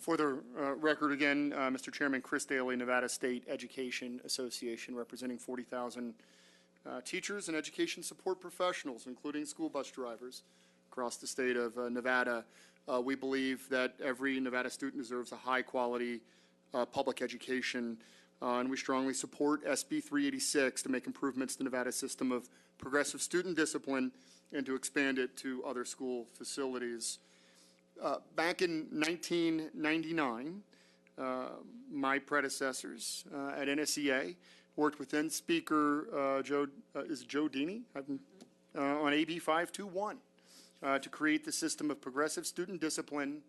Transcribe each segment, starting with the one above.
For the record again, Mr. Chairman, Chris Daly, Nevada State Education Association, representing 40,000 teachers and education support professionals, including school bus drivers across the state of Nevada. We believe that every Nevada student deserves a high-quality public education, and we strongly support SB 386 to make improvements to Nevada's system of progressive student discipline and to expand it to other school facilities. Back in 1999, my predecessors at NSEA worked with then Speaker Joe Daly on AB 521 to create the system of progressive student discipline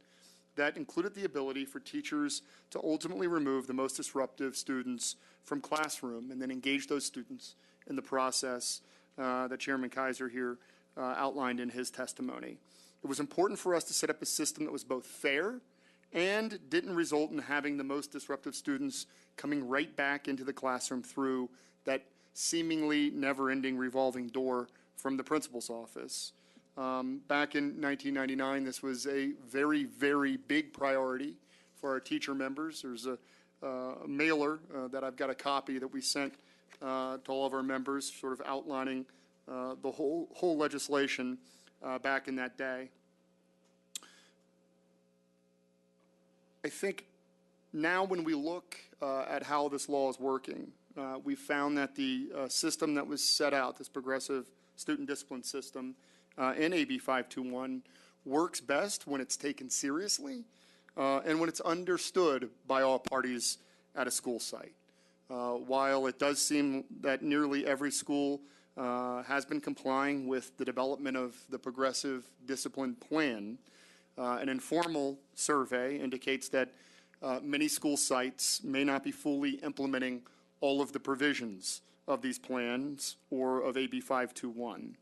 that included the ability for teachers to ultimately remove the most disruptive students from classroom and then engage those students in the process that Chairman Kaiser here outlined in his testimony. It was important for us to set up a system that was both fair and didn't result in having the most disruptive students coming right back into the classroom through that seemingly never-ending revolving door from the principal's office. Back in 1999, this was a very, very big priority for our teacher members. There's a mailer that I've got a copy that we sent to all of our members, sort of outlining the whole legislation back in that day. I think now when we look at how this law is working, we found that the system that was set out, this progressive student discipline system in AB 521, works best when it's taken seriously and when it's understood by all parties at a school site. While it does seem that nearly every school has been complying with the development of the progressive discipline plan, an informal survey indicates that many school sites may not be fully implementing all of the provisions of these plans or of AB 521.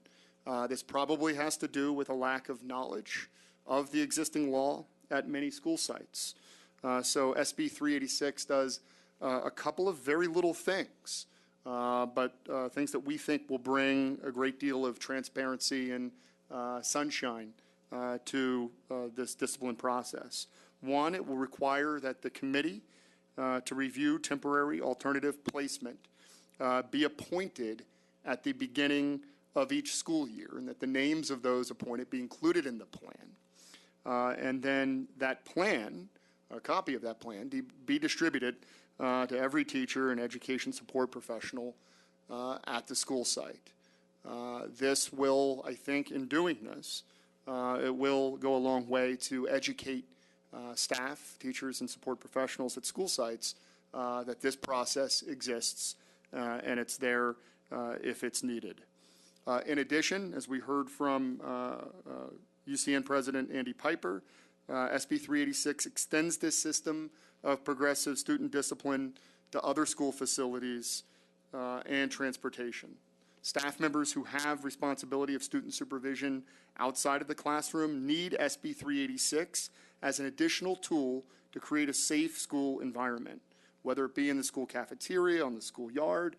This probably has to do with a lack of knowledge of the existing law at many school sites. So SB 386 does a couple of very little things, but things that we think will bring a great deal of transparency and sunshine to this discipline process. One, it will require that the committee to review temporary alternative placement be appointed at the beginning of each school year, and that the names of those appointed be included in the plan. And then that plan, a copy of that plan, be distributed to every teacher and education support professional at the school site. This will, I think, in doing this, it will go a long way to educate staff, teachers, and support professionals at school sites that this process exists and it's there if it's needed. In addition, as we heard from UCN President Andy Piper, SB 386 extends this system of progressive student discipline to other school facilities and transportation. Staff members who have responsibility of student supervision outside of the classroom need SB 386 as an additional tool to create a safe school environment, whether it be in the school cafeteria, on the school yard,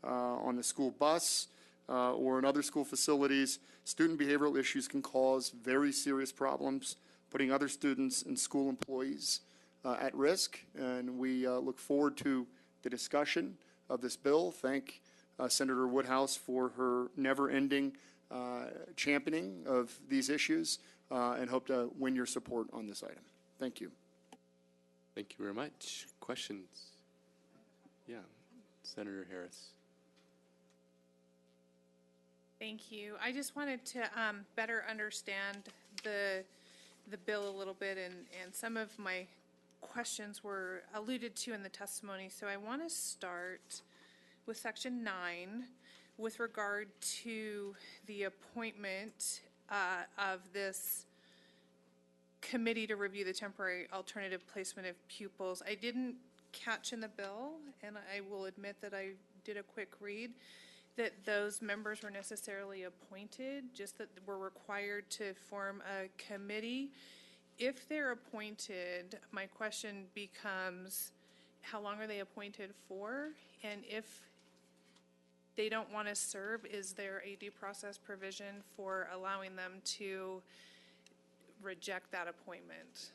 on the school bus, or in other school facilities. Student behavioral issues can cause very serious problems, putting other students and school employees at risk, and we look forward to the discussion of this bill. Thank Senator Woodhouse for her never-ending championing of these issues, and hope to win your support on this item. Thank you. Thank you very much. Questions? Yeah, Senator Harris. Thank you. I just wanted to better understand the bill a little bit, and some of my questions were alluded to in the testimony. So I want to start with Section 9 with regard to the appointment of this committee to review the temporary alternative placement of pupils. I didn't catch in the bill, and I will admit that I did a quick read, that those members were necessarily appointed, just that we're required to form a committee. If they're appointed, my question becomes, how long are they appointed for? And if they don't want to serve, is there a due process provision for allowing them to reject that appointment?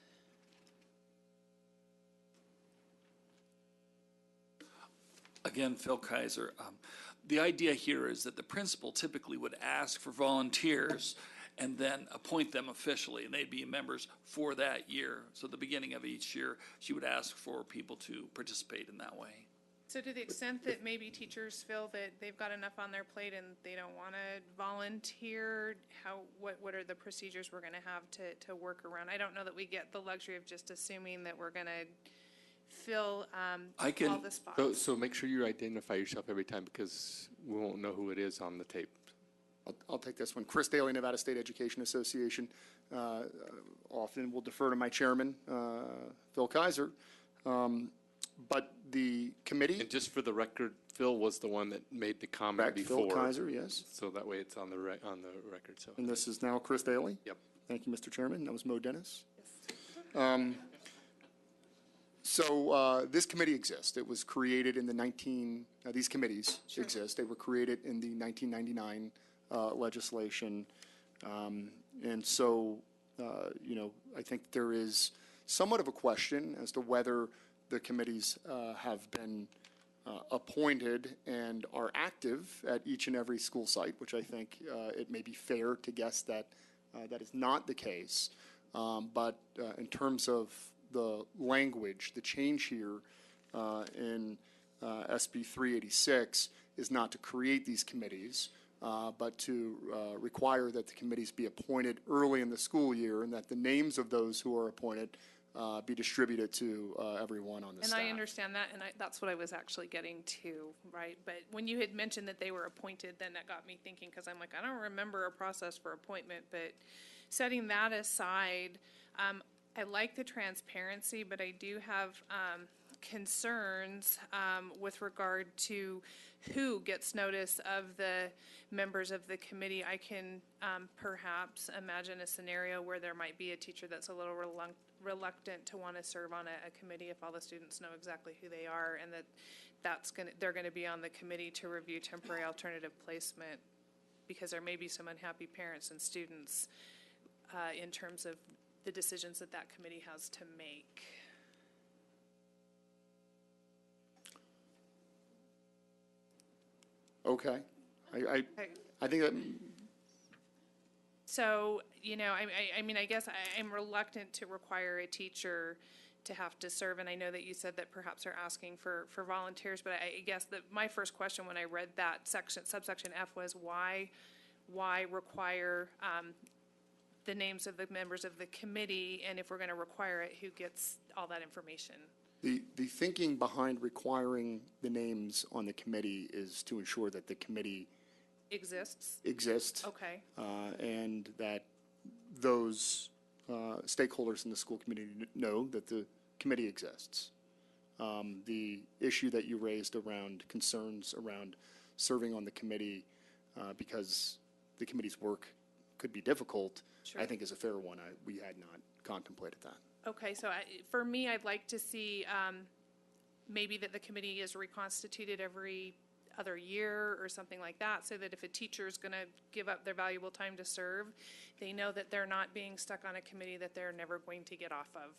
Again, Phil Kaiser. The idea here is that the principal typically would ask for volunteers and then appoint them officially, and they'd be members for that year. So at the beginning of each year, she would ask for people to participate in that way. So to the extent that maybe teachers feel that they've got enough on their plate and they don't want to volunteer, what are the procedures we're going to have to work around? I don't know that we get the luxury of just assuming that we're going to fill all the spots. So make sure you identify yourself every time, because we won't know who it is on the tape. I'll take this one. Chris Daly, Nevada State Education Association. Often will defer to my chairman, Phil Kaiser. But the committee. And just for the record, Phil was the one that made the comment Correct, before. Phil Kaiser, yes. So that way it's on the record. So. And this is now Chris Daly? Yep. Thank you, Mr. Chairman. That was Mo Dennis. Yes. So this committee exists. It was created in the these committees exist. They were created in the 1999 legislation. And so, I think there is somewhat of a question as to whether the committees have been appointed and are active at each and every school site, which I think it may be fair to guess that that is not the case. But in terms of the language, the change here in SB 386 is not to create these committees, but to require that the committees be appointed early in the school year, and that the names of those who are appointed be distributed to everyone on the staff. And I understand that, and that's what I was actually getting to, right? But when you had mentioned that they were appointed, then that got me thinking, because I'm like, I don't remember a process for appointment. But setting that aside, I like the transparency, but I do have concerns with regard to who gets notice of the members of the committee. I can perhaps imagine a scenario where there might be a teacher that's a little reluctant to want to serve on a committee if all the students know exactly who they are, and they're going to be on the committee to review temporary alternative placement, because there may be some unhappy parents and students in terms of the decisions that committee has to make. Okay. I think that. So, I mean, I guess I'm reluctant to require a teacher to have to serve, and I know that you said that perhaps they're asking for volunteers, but I guess that my first question when I read that subsection F was why require the names of the members of the committee, and if we're going to require it, who gets all that information? The thinking behind requiring the names on the committee is to ensure that the committee exists. Okay. And that those stakeholders in the school community know that the committee exists. The issue that you raised around concerns around serving on the committee because the committee's work could be difficult, sure, I think is a fair one. We had not contemplated that. Okay, so for me, I'd like to see maybe that the committee is reconstituted every other year or something like that, so that if a teacher is going to give up their valuable time to serve, they know that they're not being stuck on a committee that they're never going to get off of.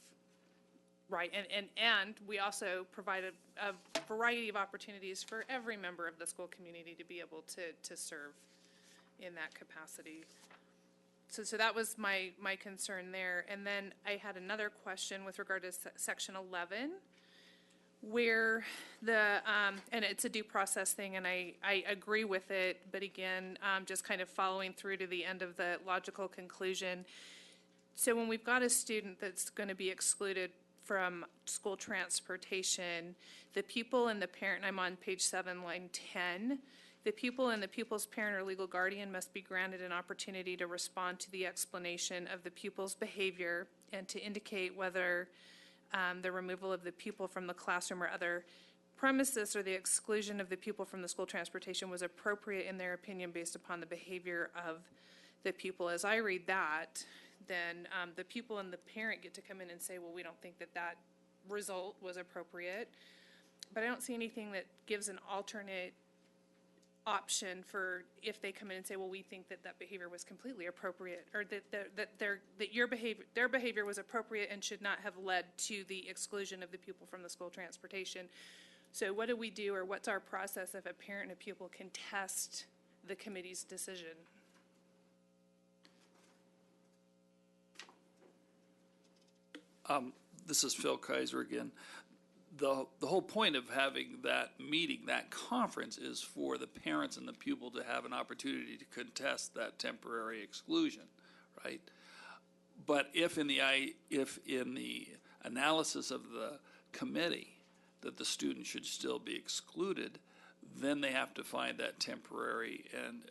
Right, and we also provide a variety of opportunities for every member of the school community to be able to serve in that capacity. So that was my concern there. And then I had another question with regard to section 11, where and it's a due process thing, and I agree with it, but again, just kind of following through to the end of the logical conclusion. So when we've got a student that's going to be excluded from school transportation, the pupil and the parent, I'm on page 7, line 10, the pupil and the pupil's parent or legal guardian must be granted an opportunity to respond to the explanation of the pupil's behavior and to indicate whether the removal of the pupil from the classroom or other premises or the exclusion of the pupil from the school transportation was appropriate in their opinion based upon the behavior of the pupil. As I read that, then the pupil and the parent get to come in and say, well, we don't think that result was appropriate. But I don't see anything that gives an alternate option for if they come in and say, well, we think that behavior was completely appropriate, or that their behavior was appropriate and should not have led to the exclusion of the pupil from the school transportation. So what do we do, or what's our process if a parent and a pupil contest the committee's decision? This is Phil Kaiser again. The whole point of having that meeting, that conference, is for the parents and the pupil to have an opportunity to contest that temporary exclusion, right? But if in the analysis of the committee that the student should still be excluded, then they have to find that temporary and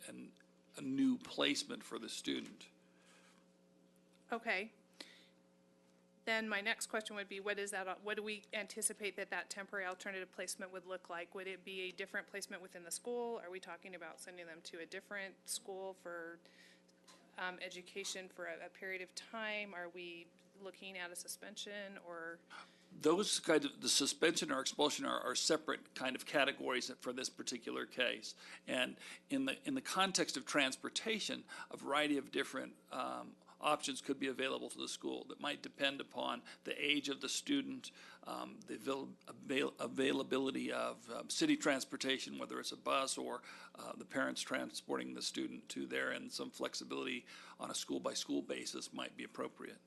a new placement for the student. Okay. Then my next question would be, what do we anticipate that temporary alternative placement would look like? Would it be a different placement within the school? Are we talking about sending them to a different school for education for a period of time? Are we looking at a suspension, or? Those kind of, the suspension or expulsion are separate kind of categories for this particular case. And in the context of transportation, a variety of different options could be available to the school that might depend upon the age of the student, the availability of city transportation, whether it's a bus or the parents transporting the student to there, and some flexibility on a school-by-school basis might be appropriate.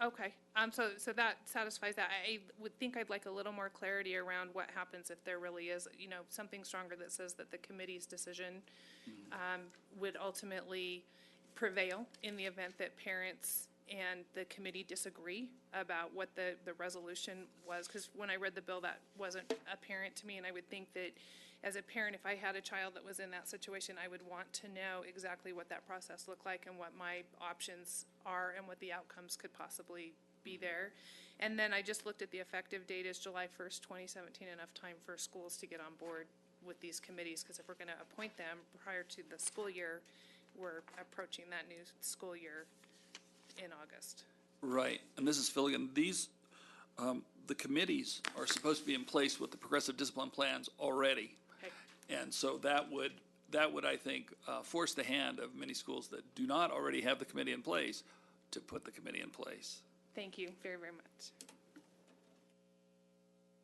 Okay, so that satisfies that. I would think I'd like a little more clarity around what happens if there really is, something stronger that says that the committee's decision would ultimately prevail in the event that parents and the committee disagree about what the resolution was. Because when I read the bill, that wasn't apparent to me, and I would think that as a parent, if I had a child that was in that situation, I would want to know exactly what that process looked like and what my options are and what the outcomes could possibly be there. And then I just looked at the effective date is July 1st, 2017, enough time for schools to get on board with these committees, because if we're going to appoint them prior to the school year, we're approaching that new school year in August. Right, and this is Phil again. These, the committees are supposed to be in place with the progressive discipline plans already. Okay. And so that would, I think, force the hand of many schools that do not already have the committee in place to put the committee in place. Thank you very, very much.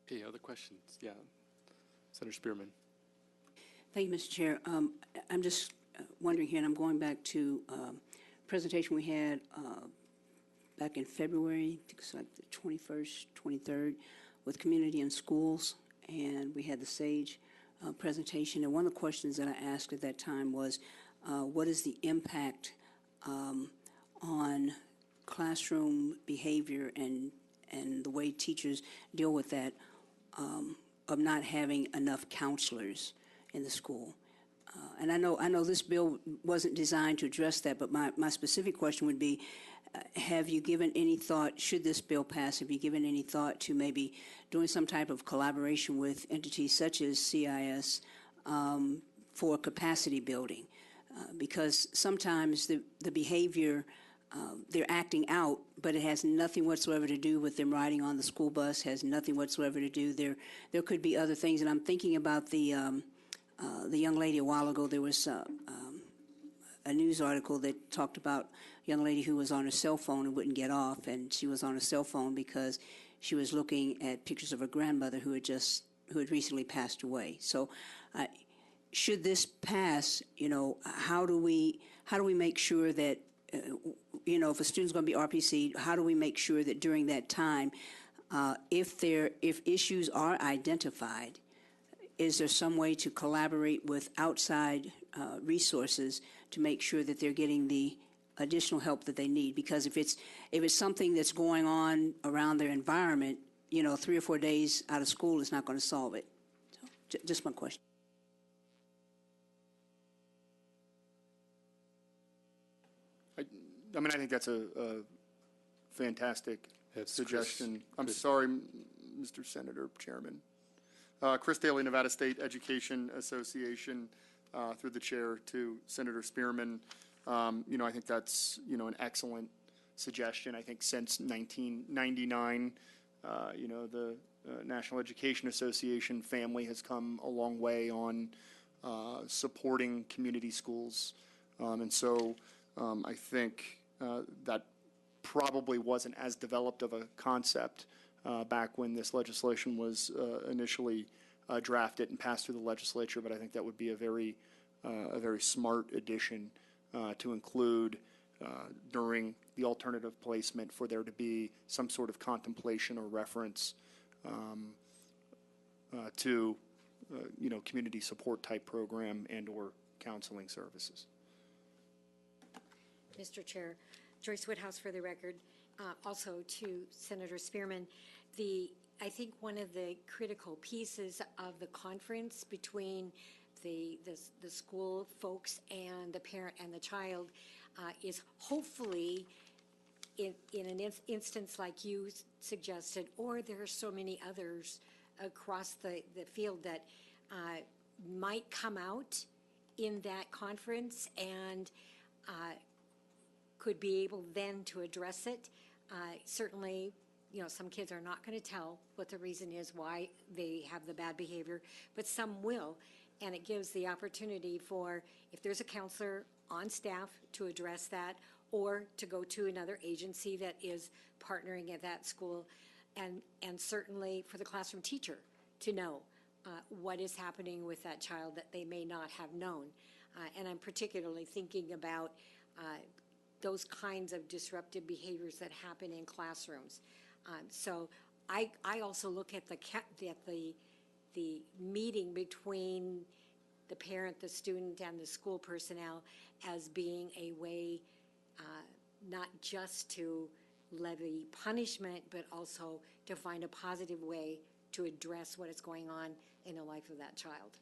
Okay, other questions? Yeah. Senator Spearman. Thank you, Mr. Chair. I'm just wondering here, and I'm going back to a presentation we had back in February, I think it's like the 21st, 23rd, with community and schools, and we had the SAGE presentation. And one of the questions that I asked at that time was, what is the impact on classroom behavior and the way teachers deal with that of not having enough counselors in the school? And I know this bill wasn't designed to address that, but my specific question would be, have you given any thought, should this bill pass, have you given any thought to maybe doing some type of collaboration with entities such as CIS for capacity building? Because sometimes the behavior, they're acting out, but it has nothing whatsoever to do with them riding on the school bus, has nothing whatsoever to do. There could be other things, and I'm thinking about the young lady a while ago. There was a news article that talked about a young lady who was on her cell phone and wouldn't get off, and she was on her cell phone because she was looking at pictures of her grandmother who had recently passed away. So, should this pass, how do we make sure that if a student's going to be RPC, how do we make sure that during that time, if issues are identified, is there some way to collaborate with outside resources to make sure that they're getting the additional help that they need? Because if it's something that's going on around their environment, 3 or 4 days out of school is not going to solve it. So, just my question. I think that's a fantastic That's suggestion. I'm sorry, Mr. Senator Chairman. Chris Daly, Nevada State Education Association, through the chair to Senator Spearman. I think that's, an excellent suggestion. I think since 1999, the National Education Association family has come a long way on supporting community schools. And so I think that probably wasn't as developed of a concept back when this legislation was initially drafted and passed through the legislature, but I think that would be a very smart addition to include during the alternative placement, for there to be some sort of contemplation or reference to community support type program and or counseling services. Mr. Chair, Joyce Woodhouse for the record. Also to Senator Spearman, I think one of the critical pieces of the conference between the school folks and the parent and the child is hopefully in an instance like you suggested, or there are so many others across the field that might come out in that conference and could be able then to address it. Certainly, some kids are not going to tell what the reason is why they have the bad behavior, but some will. And it gives the opportunity for, if there's a counselor on staff, to address that, or to go to another agency that is partnering at that school, and certainly for the classroom teacher to know what is happening with that child that they may not have known. And I'm particularly thinking about those kinds of disruptive behaviors that happen in classrooms. So I also look at the meeting between the parent, the student, and the school personnel as being a way not just to levy punishment, but also to find a positive way to address what is going on in the life of that child.